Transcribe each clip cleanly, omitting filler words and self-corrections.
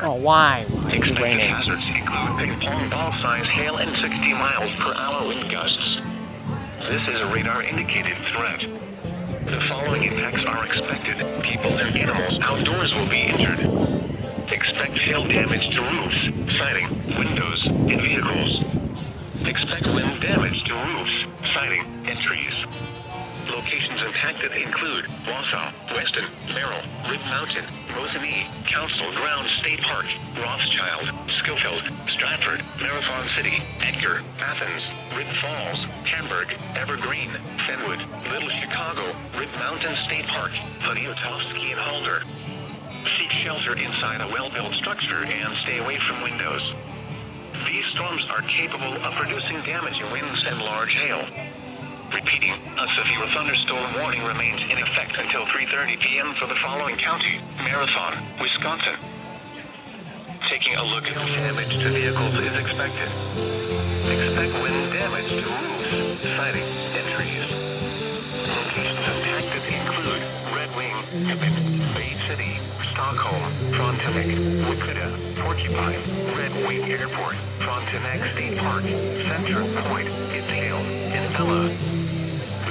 Oh, why? Why is it Expected raining? hazards include ping pong ball size hail and 60 miles per hour wind gusts. This is a radar indicated threat. The following impacts are expected. People and animals outdoors will be injured. Expect hail damage to roofs, siding, windows, and vehicles. Expect wind damage to roofs, siding, and trees. Locations impacted include Wausau, Weston, Merrill, Rib Mountain, Rosenee, Council Grounds State Park, Rothschild, Schofield, Stratford, Marathon City, Edgar, Athens, Rib Falls, Hamburg, Evergreen, Fenwood, Little Chicago, Rib Mountain State Park, Poniatowski and Halder. Seek shelter inside a well-built structure and stay away from windows. These storms are capable of producing damaging winds and large hail. Repeating, a severe thunderstorm warning remains in effect until 3:30 p.m. for the following county: Marathon, Wisconsin. Taking a look at the damage to vehicles is expected. Expect wind damage to roofs, siding, and trees. Locations impacted include Red Wing, Tippett, Bay City, Stockholm, Frontenac, Wichita, Porcupine, Red Wing Airport, Frontenac State Park, Center Point, Ithael, and Bella.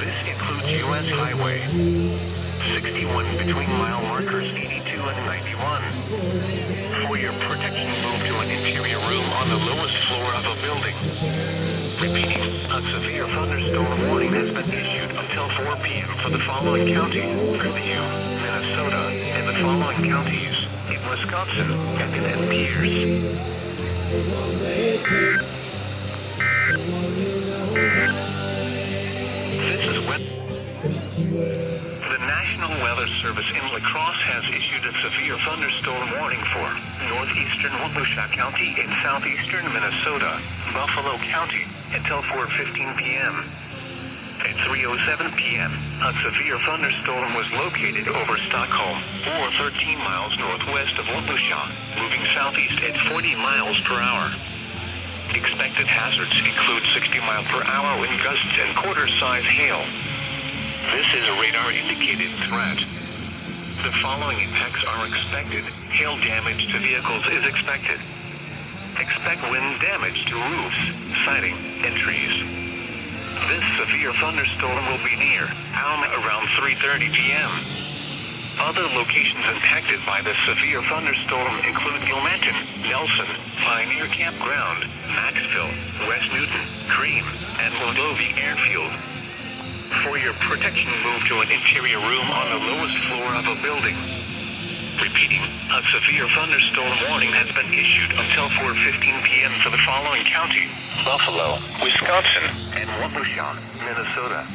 This includes U.S. Highway 61 between mile markers 82 and 91. For your protection, move to an interior room on the lowest floor of a building. Repeating, a severe thunderstorm warning has been issued until 4 p.m. for the following counties: Fairview, Minnesota, and the following counties in Wisconsin, Ecken and Pierce. This is the National Weather Service in La Crosse has issued a severe thunderstorm warning for northeastern Waukesha County in southeastern Minnesota, Buffalo County, until 4:15 p.m. At 3:07 p.m., a severe thunderstorm was located over Stockholm, or 13 miles northwest of Waukesha, moving southeast at 40 miles per hour. Expected hazards include 60 mile per hour wind gusts and quarter-size hail. This is a radar-indicated threat. The following impacts are expected. Hail damage to vehicles is expected. Expect wind damage to roofs, siding, and trees. This severe thunderstorm will be near Alma around 3:30 p.m. Other locations impacted by this severe thunderstorm include Gilmanton, Nelson, Pioneer Campground, Maxville, West Newton, Cream, and Moldovie Airfield. For your protection, move to an interior room on the lowest floor of a building. Repeating, a severe thunderstorm warning has been issued until 4:15 p.m. for the following county: Buffalo, Wisconsin, and Waukesha, Minnesota.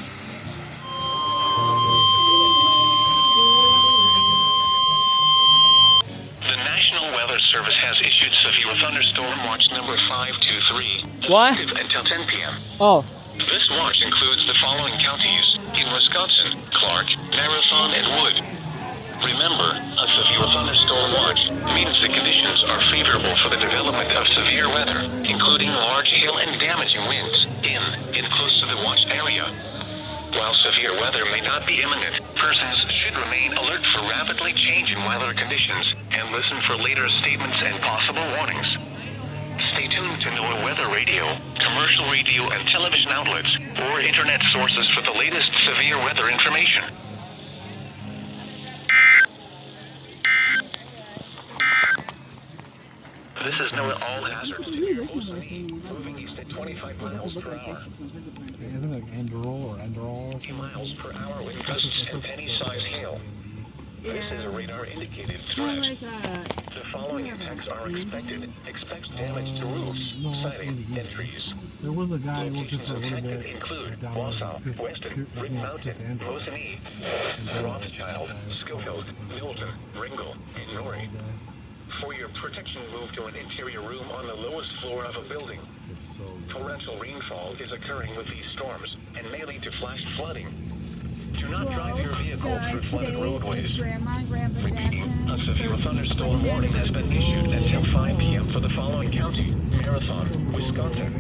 The National Weather Service has issued severe thunderstorm watch number 523, What? effective until 10 p.m. Oh. This watch includes the following counties in Wisconsin: Clark, Marathon, and Wood. Remember, a severe thunderstorm watch means the conditions are favorable for the development of severe weather, including large hail and damaging winds, in and close to the watch area. While severe weather may not be imminent, persons should remain alert for rapidly changing weather conditions and listen for later statements and possible warnings. Stay tuned to NOAA Weather Radio, commercial radio and television outlets, or internet sources for the latest severe weather information. This is NOAA All Hazards. Moving east at 25 miles per hour. Isn't it Andorol or Andorol? 50 miles per hour wind gusts and penny-size hail. This is a radar-indicated threat. The following impacts are expected. Expect damage to roofs, siding, and trees. There was a guy working Locations for a little affected bit. include Down Wausau, Chris, Weston, his Ring name was Chris Mountain, Andrew. Mosinee, Rothschild, Schofield, Milton, Ringgold, and Norrie. For your protection, move to an interior room on the lowest floor of a building. Torrential rainfall is occurring with these storms and may lead to flash flooding. Do not drive your vehicle through flooded roadways. Grandma and Grandpa Repeating, a Jackson's severe 13th thunderstorm wedding warning has been issued until 5 p.m. for the following county: Marathon, Wisconsin.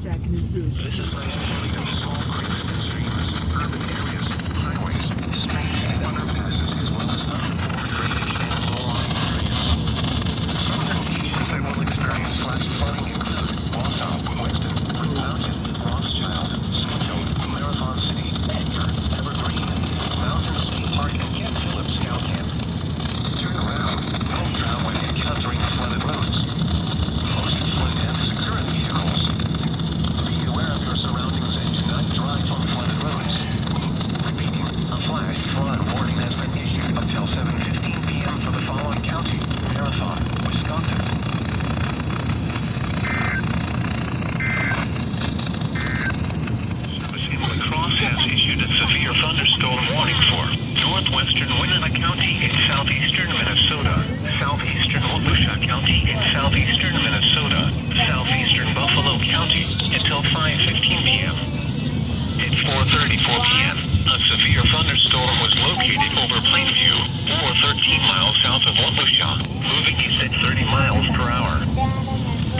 Jack and his boots. This is necessary to small creeks and streams, urban areas, highways, streets, and underpasses, as well as uninformed drainage and low-lying areas. Some of the locations that will experience flash flooding include Wausau, Weston, Ring Mountain, Rothschild, Schofield, Marathon City, Edgar, Evergreen, Mountain State Park, and Camp Phillips Scout Camp. Turn around. Don't drown when encountering flooded roads. Most flood deaths occur in vehicles. Be aware of your surroundings and do not drive on flooded roads. Repeating, a flash flood warning has been issued until 7:15 p.m. for the following county: Marathon, Wisconsin. Lacrosse has issued a severe thunderstorm warning for northwestern Winona County in southeastern Minnesota, southeastern Waukesha County in southeastern Minnesota, southeastern Buffalo County until 5:15 p.m. At 4:34 p.m., a severe thunderstorm was located over Plainview, or 13 miles south of Waukesha, moving east at 30 miles per hour.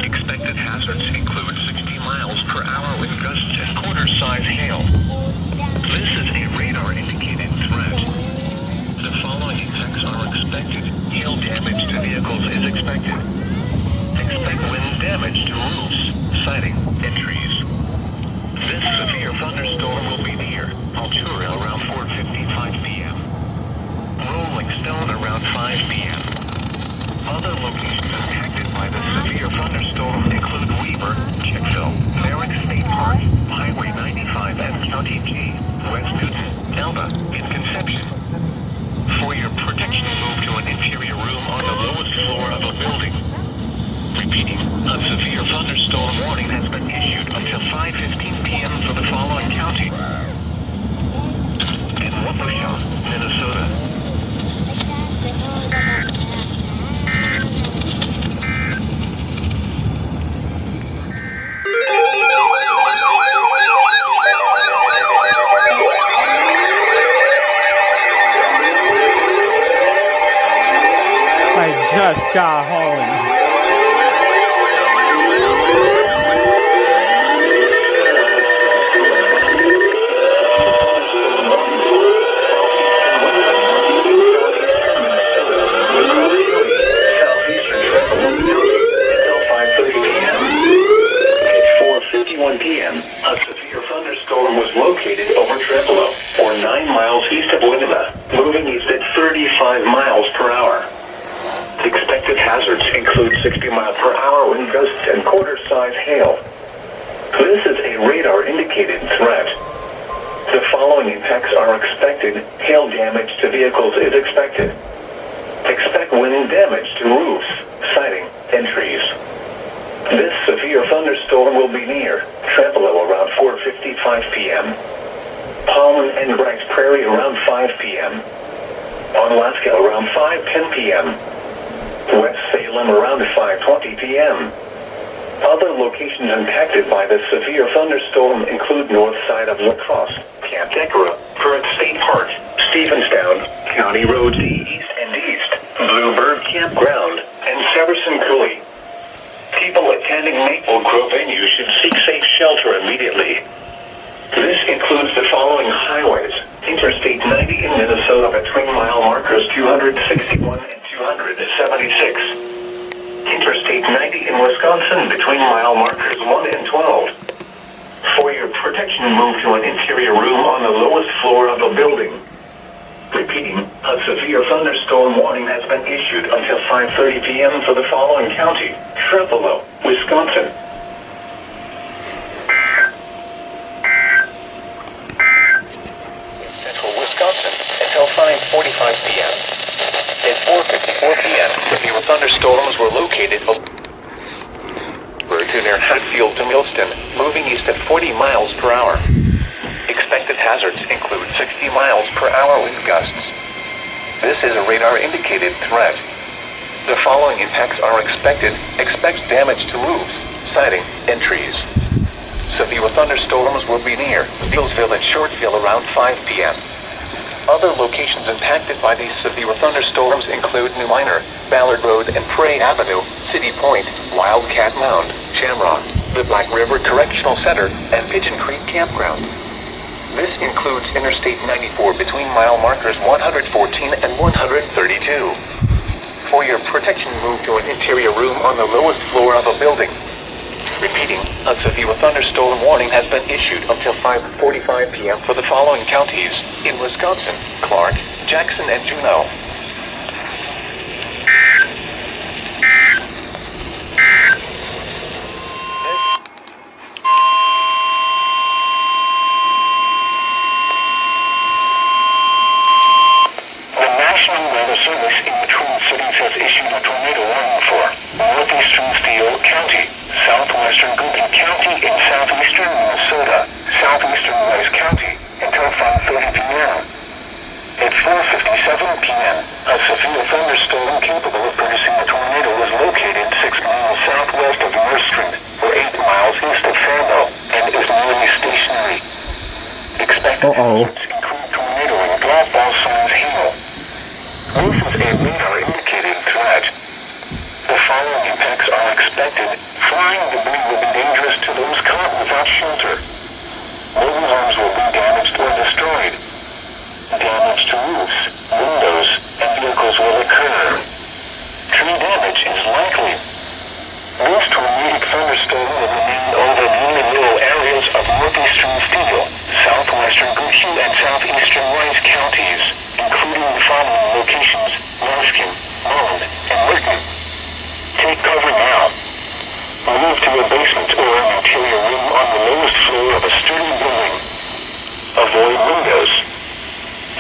Expected hazards include 60 miles per hour with gusts and quarter-size hail. This is a radar-indicated threat. The following impacts are expected. Hail damage to vehicles is expected. Expect wind damage to roofs, siding, and trees. This severe thunderstorm will be near Altura around 4:55 p.m. Rolling Stone around 5 p.m. Other locations impacted by the severe thunderstorm include Weaver, Chickville, Merrick State Park, Highway 95 and County G, West Newton, Elba, and Conception. For your protection, move to an interior room on the lowest floor of a building. Repeating, a severe thunderstorm warning has been issued until 5:15 p.m. for the following county: in Waukesha, Minnesota. I just got home. p.m., a severe thunderstorm was located over Tripolo, or 9 miles east of Winona, moving east at 35 miles per hour. Expected hazards include 60 mile per hour wind gusts and quarter-size hail. This is a radar-indicated threat. The following impacts are expected. Hail damage to vehicles is expected. Expect wind damage to roofs, siding, and trees. This severe thunderstorm will be near Tripolo around 4:55 p.m. Palm and Bright Prairie around 5 p.m. Onalaska around 5:10 p.m. West Salem around 5:20 p.m. Other locations impacted by the severe thunderstorm include north side of La Crosse, Camp Decorah, Current State Park, Stephenstown, County Roads East and East, Bluebird Campground, and Severson Coulee. People attending Maple Grove venues should seek safe shelter immediately. This includes the following highways: Interstate 90 in Minnesota between mile markers 261 and 276. Interstate 90 in Wisconsin between mile markers 1 and 12. For your protection, move to an interior room on the lowest floor of a building. Repeating, a severe thunderstorm warning has been issued until 5:30 p.m. for the following county: Tripolo, Wisconsin. Northfield to Millston, moving east at 40 miles per hour. Expected hazards include 60 miles per hour wind gusts. This is a radar-indicated threat. The following impacts are expected. Expect damage to roofs, siding, and trees. Severe thunderstorms will be near Dillsville and Shortville around 5 p.m. Other locations impacted by these severe thunderstorms include New Minor, Ballard Road and Prairie Avenue, City Point, Wildcat Mound, Shamrock, the Black River Correctional Center, and Pigeon Creek Campground. This includes Interstate 94 between mile markers 114 and 132. For your protection, move to an interior room on the lowest floor of a building. Repeating, a severe thunderstorm warning has been issued until 5:45 p.m. for the following counties in Wisconsin: Clark, Jackson, and Juneau. The National Weather Service in the Twin Cities has issued a tornado warning for northeastern Steele County, southwestern Goodman County, and southeastern Minnesota, southeastern Rice County, until 5:30 p.m. At 4:57 p.m., a severe thunderstorm capable of producing a tornado was located 6 miles southwest of Merstrand, or 8 miles east of Faribault, and is nearly stationary. Expected hazards include tornado and golf ball size hail. This is a radar-indicated threat. The following impacts are expected. Flying debris will be dangerous to those caught without shelter. Mobile homes will be damaged or destroyed. Damage to roofs, windows, and vehicles will occur. Tree damage is likely. This tornadic thunderstorm will remain over mainly rural areas of northeastern Steele, southwestern Goodhue, and southeastern Rice counties, including the following locations: Ruskin, Mullen, and Merton. Take cover now. Move to a basement or an interior room on the lowest floor of a sturdy building. Avoid windows.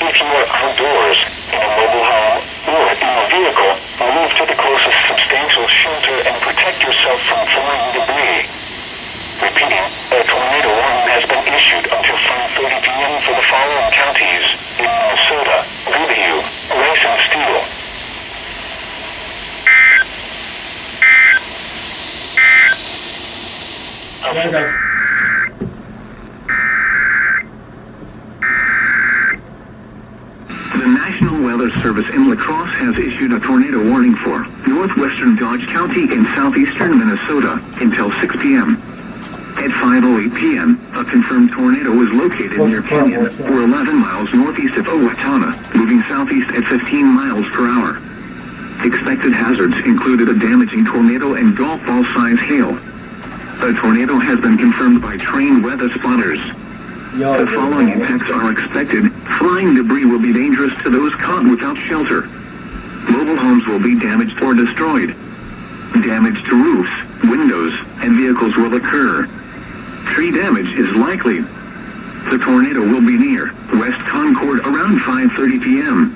If you are outdoors, in a mobile home, or in a vehicle, move to the closest substantial shelter and protect yourself from flying debris. Repeating, a tornado warning has been issued until 5:30 p.m. for the following counties in Minnesota: Goodhue, Rice, and Steele. There, guys. The National Weather Service in La Crosse has issued a tornado warning for northwestern Dodge County in southeastern Minnesota until 6 p.m. At 5:08 p.m., a confirmed tornado was located near Canyon, or 11 miles northeast of Owatonna, moving southeast at 15 miles per hour. Expected hazards included a damaging tornado and golf ball-size hail. A tornado has been confirmed by trained weather spotters. The following impacts are expected. Flying debris will be dangerous to those caught without shelter. Mobile homes will be damaged or destroyed. Damage to roofs, windows, and vehicles will occur. Tree damage is likely. The tornado will be near West Concord around 5:30 p.m.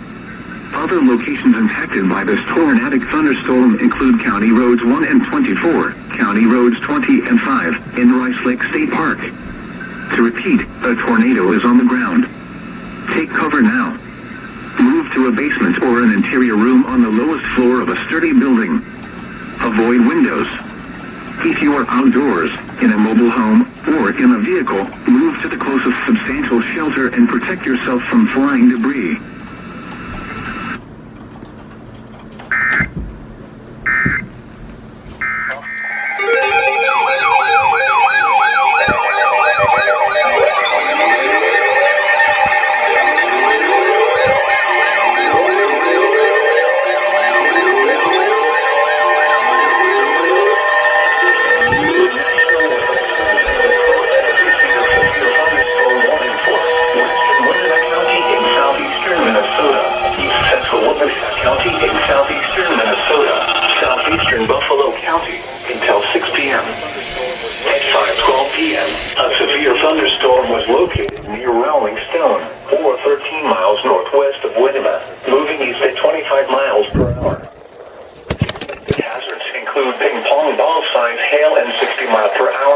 Other locations impacted by this tornadic thunderstorm include County Roads 1 and 24, County Roads 20 and 5, in Rice Lake State Park. To repeat, a tornado is on the ground. Take cover now. Move to a basement or an interior room on the lowest floor of a sturdy building. Avoid windows. If you are outdoors, in a mobile home, or in a vehicle, move to the closest substantial shelter and protect yourself from flying debris.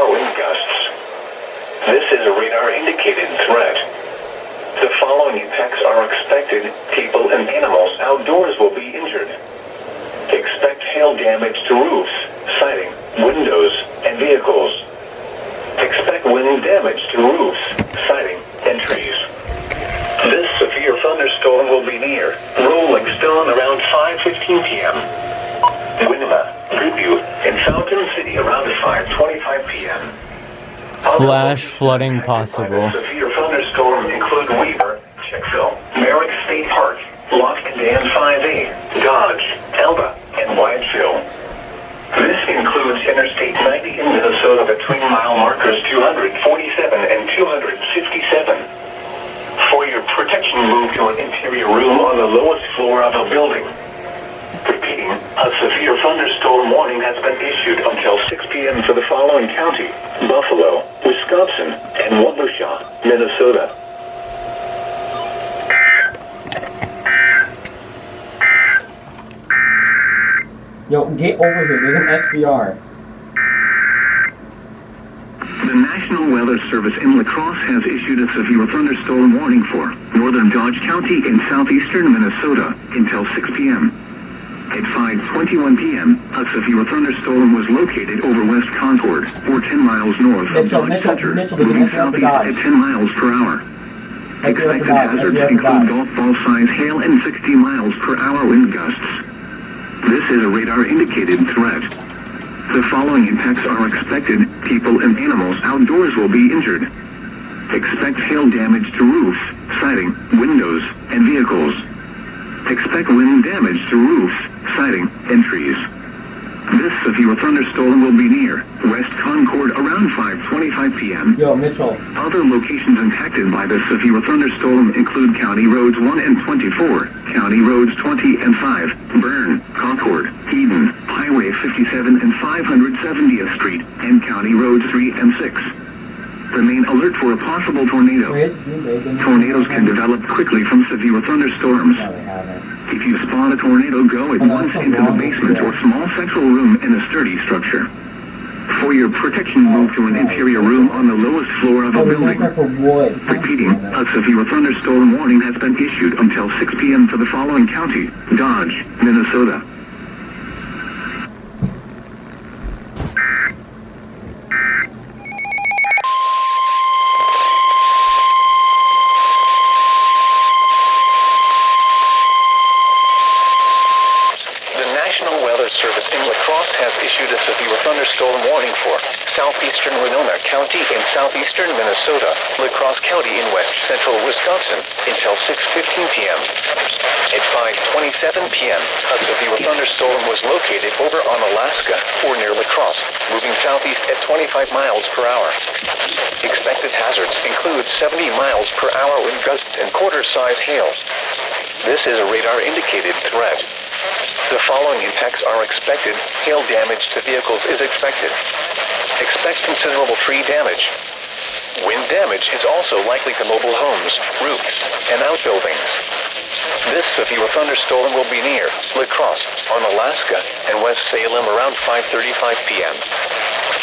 hour wind gusts. This is a radar-indicated threat. The following impacts are expected. People and animals outdoors will be injured. Expect hail damage to roofs, siding, windows, and vehicles. Expect wind damage to roofs, siding, and trees. This severe thunderstorm will be near Rolling Stone around 5:15 p.m. Winema, Goodview, and Fountain City around 5:25 p.m. Flash flooding possible. Severe thunderstorm include Weaver, Chickville, Merrick State Park, Lock Dan 5A, Dodge, Elba, and Whiteville. This includes Interstate 90 in Minnesota between mile markers 247 and 267. For your protection, move to an interior room on the lowest floor of a building. Repeating, a severe thunderstorm warning has been issued until 6 p.m. for the following county: Buffalo, Wisconsin, and Wabasha, Minnesota. Yo, get over here. There's an SVR. The National Weather Service in La Crosse has issued a severe thunderstorm warning for northern Dodge County in southeastern Minnesota until 6 p.m. At 5:21 p.m., a severe thunderstorm was located over West Concord, or 10 miles north of Dodge Center, moving southeast at 10 miles per hour. Expected hazards include golf ball-size hail and 60 miles per hour wind gusts. This is a radar-indicated threat. The following impacts are expected. People and animals outdoors will be injured. Expect hail damage to roofs, siding, windows, and vehicles. Expect wind damage to roofs, siding, and trees. This severe thunderstorm will be near West Concord around 5:25 p.m. Yo, Mitchell. Other locations impacted by the severe thunderstorm include County Roads 1 and 24, County Roads 20 and 5, Bern, Concord, Eden, Highway 57 and 570th Street, and County Roads 3 and 6. Remain alert for a possible tornado. Tornadoes can develop quickly from severe thunderstorms. No, they haven't. If you spot a tornado, go at once into the basement or small central room in a sturdy structure. For your protection, move to an interior room on the lowest floor of a building. Repeating, a severe thunderstorm warning has been issued until 6 p.m. for the following county: Dodge, Minnesota. National Weather Service in La Crosse has issued a severe thunderstorm warning for southeastern Winona County in southeastern Minnesota, La Crosse County in west central Wisconsin until 6:15 p.m. At 5:27 p.m., a severe thunderstorm was located over on Alaska or near La Crosse, moving southeast at 25 miles per hour. Expected hazards include 70 miles per hour wind gusts and quarter-size hail. This is a radar-indicated threat. The following impacts are expected. Hail damage to vehicles is expected. Expect considerable tree damage. Wind damage is also likely to mobile homes, roofs, and outbuildings. This severe thunderstorm will be near La Crosse on Alaska and West Salem around 5:35 p.m.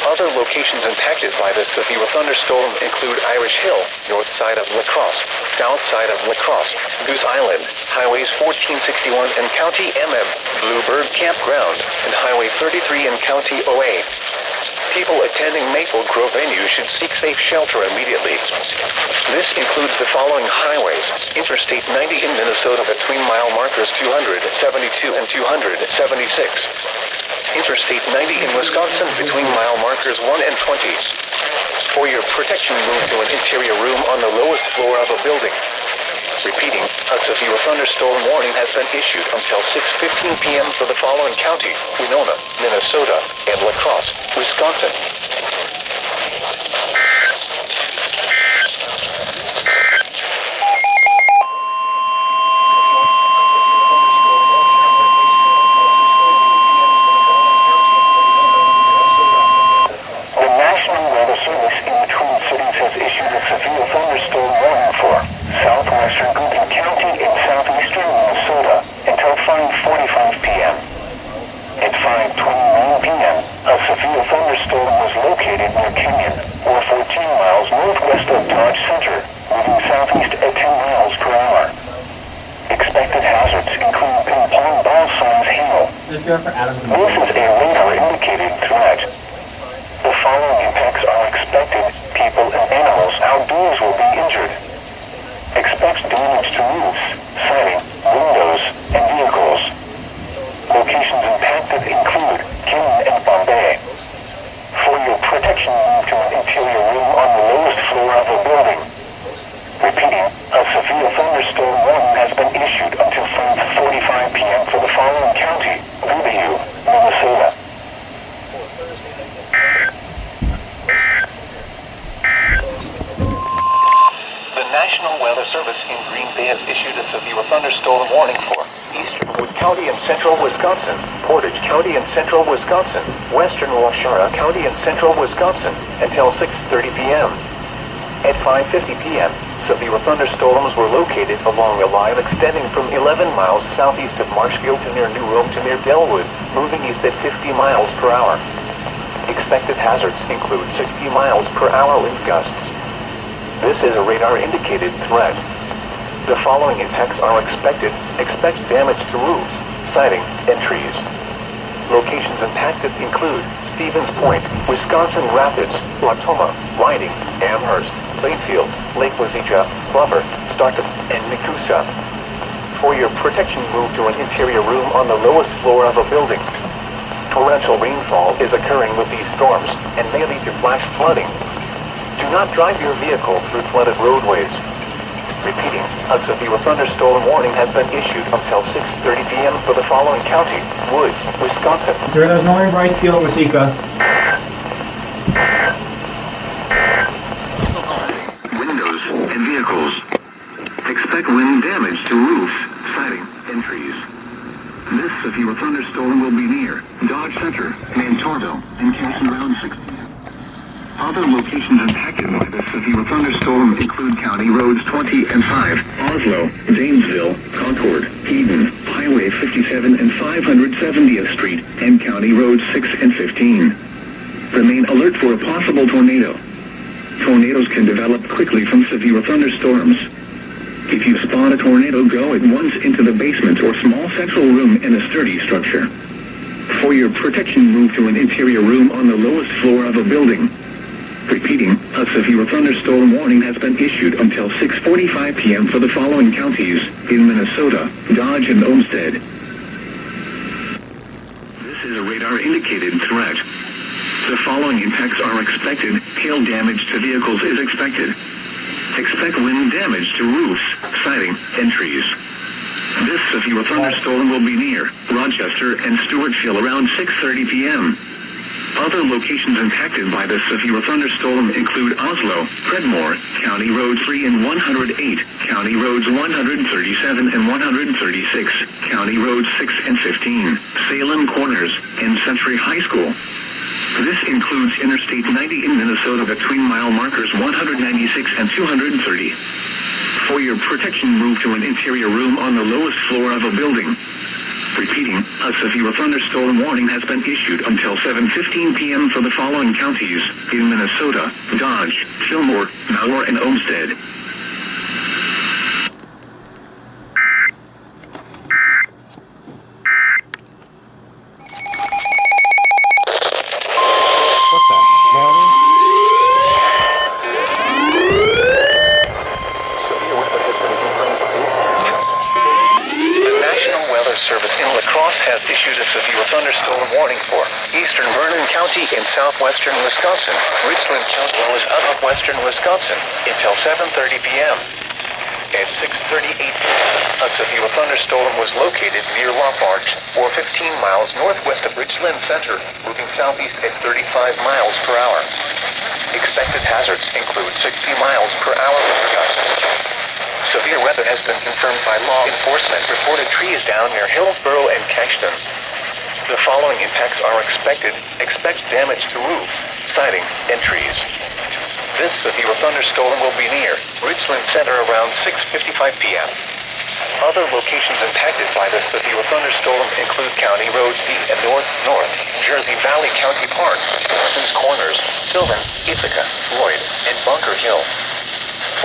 Other locations impacted by this severe thunderstorm include Irish Hill, north side of La Crosse, south side of La Crosse, Goose Island, Highways 1461 and County MM, Bluebird Campground, and Highway 33 and County OA. People attending Maple Grove venue should seek safe shelter immediately. This includes the following highways: Interstate 90 in Minnesota between mile markers 272 and 276. Interstate 90 in Wisconsin between mile markers 1 and 20. For your protection, move to an interior room on the lowest floor of a building. Repeating, a severe thunderstorm warning has been issued until 6:15 p.m. for the following county: Winona, Minnesota, and La Crosse, Wisconsin. The National Weather Service in the Twin Cities has issued a severe thunderstorm warning for southwestern Gooding County in southeastern Minnesota until 5:45 p.m. At 5:29 p.m., a severe thunderstorm was located Canyon, or 14 miles northwest of Dodge Center, moving southeast at 10 miles per hour. Expected hazards include ping-pong ball size hail. Just go for Adam. This is a radar-indicated threat. The following impacts are expected. People and animals outdoors will be injured. Expect damage to roofs, siding, windows, and vehicles. Locations impacted include Canyon and Bombay. For your protection, move to an interior room on the lowest floor of a building. Repeating, a severe thunderstorm warning has been issued until 5:45 p.m. for the following county: Greenview, Minnesota. The National Weather Service in Green Bay has issued a severe thunderstorm warning for eastern Wood County and central Wisconsin, Portage County and central Wisconsin, western Waushara County and central Wisconsin until 6:30 p.m. At 5:50 p.m., severe thunderstorms were located along a line extending from 11 miles southeast of Marshfield to near New Rome to near Delwood, moving east at 50 miles per hour. Expected hazards include 60 miles per hour wind gusts. This is a radar-indicated threat. The following impacts are expected. Expect damage to roofs, siding, and trees. Locations impacted include Stevens Point, Wisconsin Rapids, Wautoma, Whiting, Amherst, Plainfield, Lake Wazeecha, Glover, Startup, and Nakusa. For your protection, move to an interior room on the lowest floor of a building. Torrential rainfall is occurring with these storms and may lead to flash flooding. Do not drive your vehicle through flooded roadways. Repeating, a severe thunderstorm warning has been issued until 6:30 p.m. for the following county: Wood, Wisconsin. Sir, there's only Bryce Steele at Waseca. Windows and vehicles. Expect wind damage to roofs, siding, and trees. This severe thunderstorm will be near Dodge Center, Mantorville, and Castle around 6 p.m. Other locations impacted by this severe thunderstorm include County Roads 20 and 5, Oslo, Danesville, Concord, Eden, Highway 57 and 570th Street, and County Roads 6 and 15. Remain alert for a possible tornado. Tornadoes can develop quickly from severe thunderstorms. If you spot a tornado, go at once into the basement or small central room in a sturdy structure. For your protection, move to an interior room on the lowest floor of a building. Repeating, a severe thunderstorm warning has been issued until 6:45 p.m. for the following counties in Minnesota, Dodge, and Olmsted. This is a radar-indicated threat. The following impacts are expected. Hail damage to vehicles is expected. Expect wind damage to roofs, siding, and trees. This severe thunderstorm will be near Rochester and Stewartville around 6:30 p.m. Other locations impacted by this severe thunderstorm include Oslo, Predmore, County Road 3 and 108, County Roads 137 and 136, County Roads 6 and 15, Salem Corners, and Century High School. This includes Interstate 90 in Minnesota between mile markers 196 and 230. For your protection, move to an interior room on the lowest floor of a building. Repeating, a severe thunderstorm warning has been issued until 7:15 p.m. for the following counties in Minnesota: Dodge, Fillmore, Malheur, and Olmsted. Eastern Vernon County in southwestern Wisconsin, Richland County, as well as southwestern Wisconsin, until 7:30 p.m. At 6:38 p.m., a severe thunderstorm was located near Lafarge, or 15 miles northwest of Richland Center, moving southeast at 35 miles per hour. Expected hazards include 60 miles per hour wind gusts. Severe weather has been confirmed by law enforcement. Reported trees down near Hillsboro and Cashton. The following impacts are expected. Expect damage to roofs, siding, and trees. This severe thunderstorm will be near Richland Center around 6:55 p.m. Other locations impacted by the severe thunderstorm include County Roads D and North Jersey Valley County Park, Parsons Corners, Sylvan, Ithaca, Floyd, and Bunker Hill.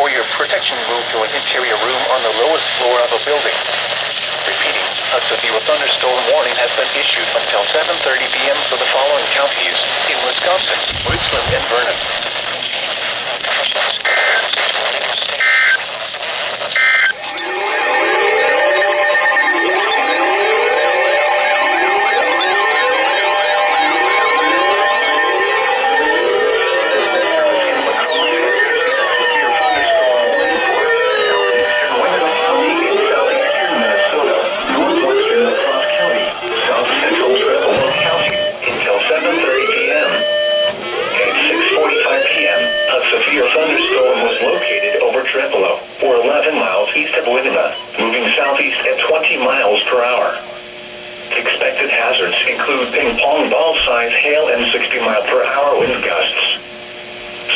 For your protection, move to an interior room on the lowest floor of a building. Repeating, a severe thunderstorm warning has been issued until 7:30 p.m. for the following counties in Wisconsin, Richland, and Vernon. Moving southeast at 20 miles per hour. Expected hazards include ping pong ball size hail and 60 mile per hour wind gusts.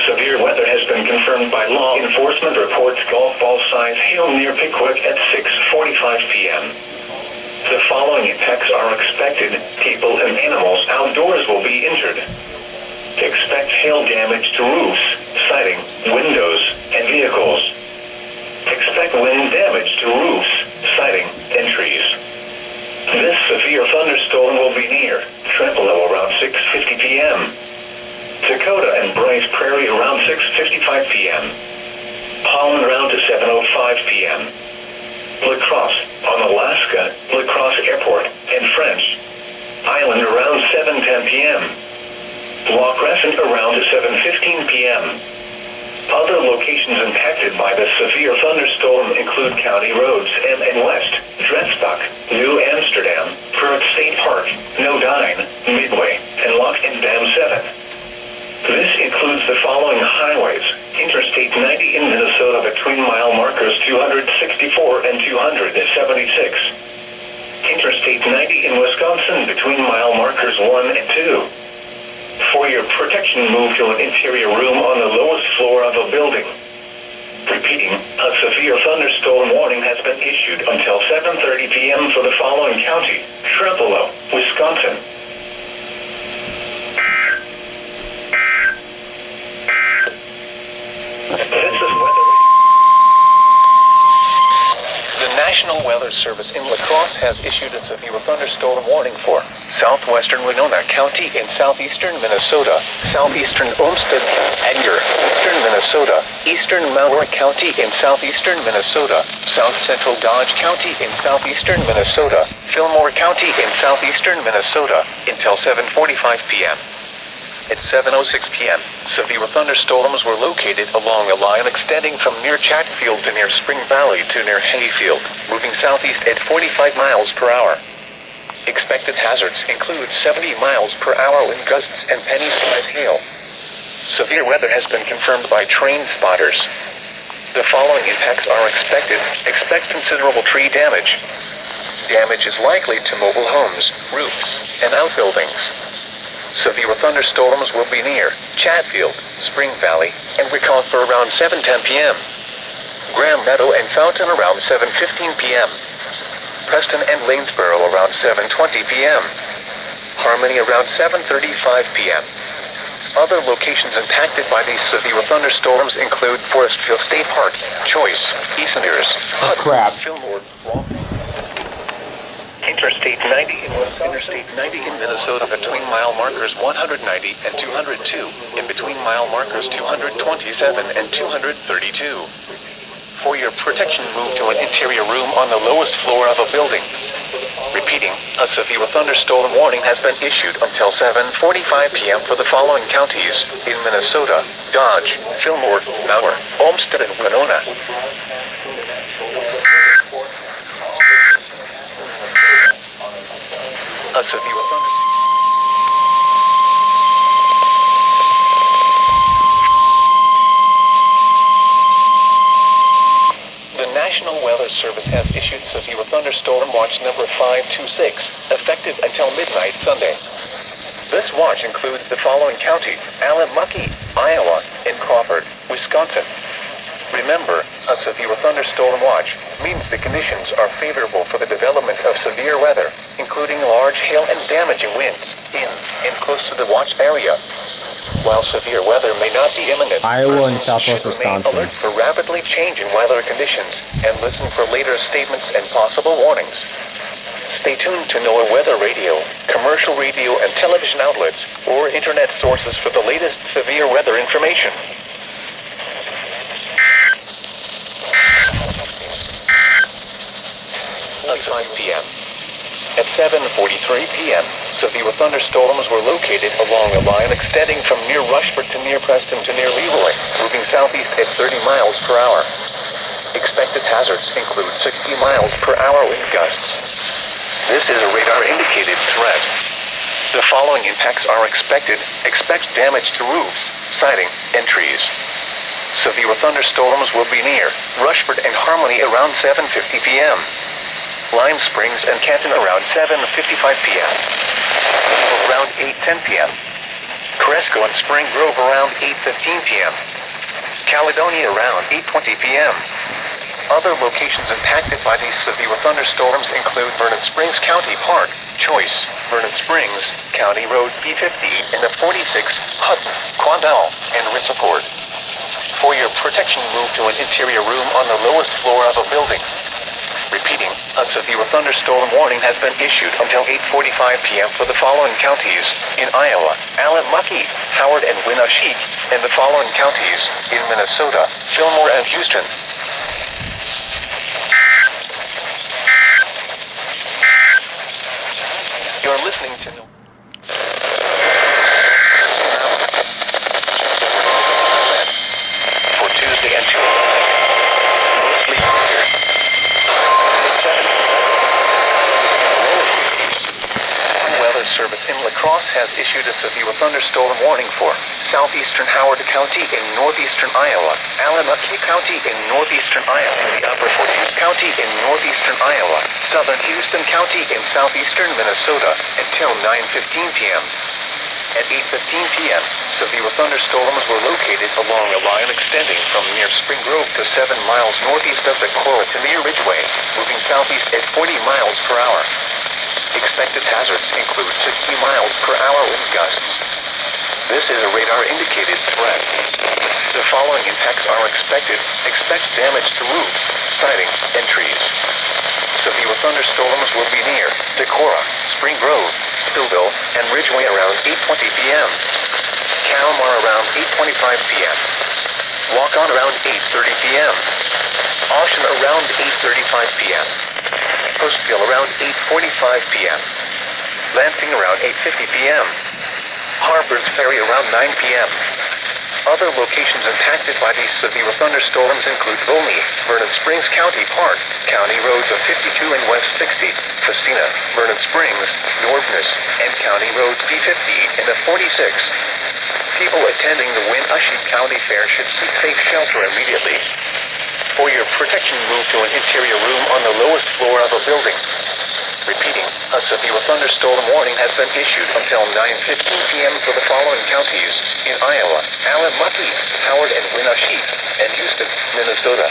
Severe weather has been confirmed by law enforcement reports golf ball size hail near Pickwick at 6:45 p.m. The following effects are expected. People and animals outdoors will be injured. Expect hail damage to roofs, siding, windows, and vehicles. Expect wind damage to roofs, siding, and trees. This severe thunderstorm will be near Trempealeau around 6:50 p.m. Dakota and Bryce Prairie around 6:55 p.m. Holland around to 7:05 p.m. La Crosse on Alaska, La Crosse Airport, and French Island around 7:10 p.m. Law Crescent around to 7:15 p.m. Other locations impacted by the severe thunderstorm include County Roads M and West, Dresbach, New Amsterdam, Perth State Park, Nodine, Midway, and Lock and Dam 7. This includes the following highways: Interstate 90 in Minnesota between mile markers 264 and 276. Interstate 90 in Wisconsin between mile markers 1 and 2. For your protection, move to an interior room on the lowest floor of a building. Repeating, a severe thunderstorm warning has been issued until 7:30 p.m. for the following county: Trempealeau, Wisconsin. The National Weather Service in La Crosse has issued a severe thunderstorm warning for southwestern Winona County in southeastern Minnesota, southeastern Olmsted, Edgar, eastern Minnesota, eastern Malheur County in southeastern Minnesota, south central Dodge County in southeastern Minnesota, Fillmore County in southeastern Minnesota, until 7:45 p.m. At 7:06 p.m., severe thunderstorms were located along a line extending from near Chatfield to near Spring Valley to near Hayfield, moving southeast at 45 miles per hour. Expected hazards include 70 miles per hour wind gusts and penny-sized hail. Severe weather has been confirmed by train spotters. The following impacts are expected. Expect considerable tree damage. Damage is likely to mobile homes, roofs, and outbuildings. Severe thunderstorms will be near Chatfield, Spring Valley, and Wicon for around 7:10 p.m. Graham Meadow and Fountain around 7:15 p.m. Preston and Lanesboro around 7:20 p.m. Harmony around 7:35 p.m. Other locations impacted by these severe thunderstorms include Forestville State Park, Choice, Easoners, Crap. Fillmore, Interstate 90 in Minnesota between mile markers 190 and 202, in between mile markers 227 and 232. For your protection, move to an interior room on the lowest floor of a building. Repeating, a severe thunderstorm warning has been issued until 7:45 p.m. for the following counties in Minnesota: Dodge, Fillmore, Malheur, Olmsted, and Winona. A severe thunderstorm. The National Weather Service has issued severe thunderstorm watch number 526, effective until midnight Sunday. This watch includes the following counties: Allamucky, Iowa, and Crawford, Wisconsin. Remember, a severe thunderstorm watch means the conditions are favorable for the development of severe weather, including large hail and damaging winds in and close to the watch area. While severe weather may not be imminent, Iowa and persons Southwest should remain Wisconsin. alert for rapidly changing weather conditions and listen for later statements and possible warnings. Stay tuned to NOAA weather radio, commercial radio and television outlets, or internet sources for the latest severe weather information. At 5 p.m. At 7:43 p.m., severe thunderstorms were located along a line extending from near Rushford to near Preston to near Leroy, moving southeast at 30 miles per hour. Expected hazards include 60 miles per hour wind gusts. This is a radar-indicated threat. The following impacts are expected. Expect damage to roofs, siding, and trees. Severe thunderstorms will be near Rushford and Harmony around 7:50 p.m. Lime Springs and Canton around 7:55 p.m. Around 8:10 p.m. Cresco and Spring Grove around 8:15 p.m. Caledonia around 8:20 p.m. Other locations impacted by these severe thunderstorms include Vernon Springs County Park, Choice, Vernon Springs, County Road P50 in the 46, Hudson, Quandale, and Ritsaport. For your protection, move to an interior room on the lowest floor of a building. Repeating, a severe thunderstorm warning has been issued until 8:45 p.m. for the following counties in Iowa, Allyn-Mucky, Howard and Winneshiek, and the following counties in Minnesota, Fillmore and Houston. You're listening to for Tuesday and Tuesday. Mostly clear. Weather Service in La Crosse has issued a severe thunderstorm warning for southeastern Howard County in northeastern Iowa, Allyn-Mucky County in northeastern Iowa, the upper Forsyth County in northeastern Iowa, southern Houston County in southeastern Minnesota until 9:15 p.m. At 8:15 p.m., severe thunderstorms were located along a line extending from near Spring Grove to 7 miles northeast of Decorah to near Ridgeway, moving southeast at 40 miles per hour. Expected hazards include 60 miles per hour wind gusts. This is a radar-indicated threat. The following impacts are expected. Expect damage to roofs, siding, and trees. Severe thunderstorms will be near Decorah, Spring Grove, Stillville, and Ridgeway around 8:20 p.m. Calmar around 8:25 p.m. Walk-On around 8:30 p.m. Ocean around 8:35 p.m. Postville around 8:45 p.m. Lansing around 8:50 p.m. Harper's Ferry around 9 p.m. Other locations impacted by these severe thunderstorms include Volney, Vernon Springs County Park, County Roads of 52 and West 60, Festina, Vernon Springs, Norvness, and County Roads P50 in the 46. People attending the Winneshiek County Fair should seek safe shelter immediately. For your protection, move to an interior room on the lowest floor of a building. Repeating, a severe thunderstorm warning has been issued until 9:15 p.m. for the following counties in Iowa, Allyn-Mucky, Howard and Winneshiek, and Houston, Minnesota.